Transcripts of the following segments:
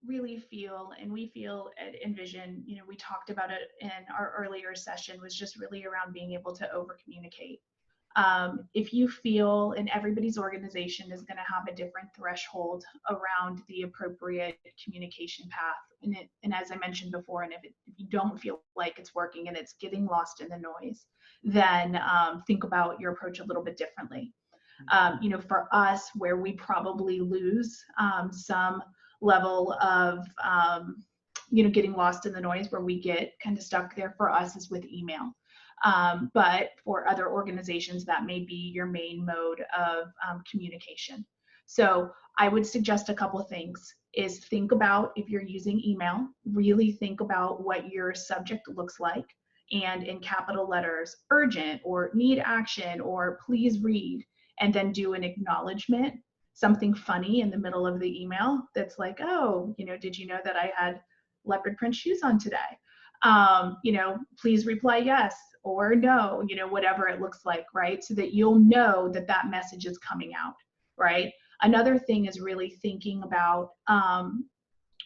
really feel, and we feel at Envision, you know, we talked about it in our earlier session, was just really around being able to over communicate. If you feel, and everybody's organization is going to have a different threshold around the appropriate communication path, and as I mentioned before, and if you don't feel like it's working and it's getting lost in the noise, then think about your approach a little bit differently. You know, for us, where we probably lose some level of you know, getting lost in the noise, where we get kind of stuck there, for us is with email. But for other organizations, that may be your main mode of communication. So I would suggest a couple of things. Is think about, if you're using email, really think about what your subject looks like, and in capital letters, urgent or need action or please read, and then do an acknowledgement, something funny in the middle of the email that's like, oh, you know, did you know that I had leopard print shoes on today? You know, please reply yes or no, you know, whatever it looks like, right? So that you'll know that that message is coming out, right? Another thing is really thinking about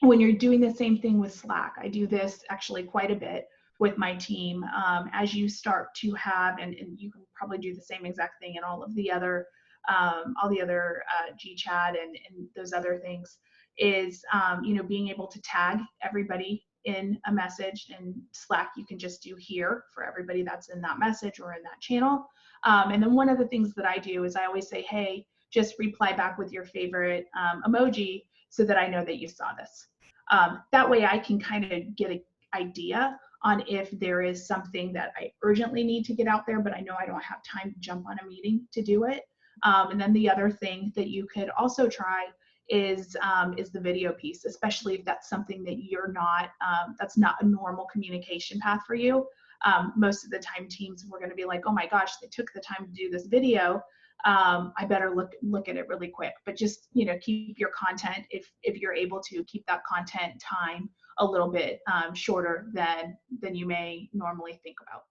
when you're doing the same thing with Slack. I do this actually quite a bit with my team. As you start to have, and you can probably do the same exact thing in all the other GChat and those other things, is you know, being able to tag everybody in a message. In Slack, you can just do here for everybody that's in that message or in that channel. And then one of the things that I do is I always say, hey, just reply back with your favorite emoji so that I know that you saw this. That way I can kind of get an idea on if there is something that I urgently need to get out there, but I know I don't have time to jump on a meeting to do it. And then the other thing that you could also try is the video piece, especially if that's something that you're not, that's not a normal communication path for you. Most of the time teams, we're going to be like, oh my gosh, they took the time to do this video. I better look at it really quick. But just, you know, keep your content, if you're able to, keep that content time a little bit shorter than you may normally think about.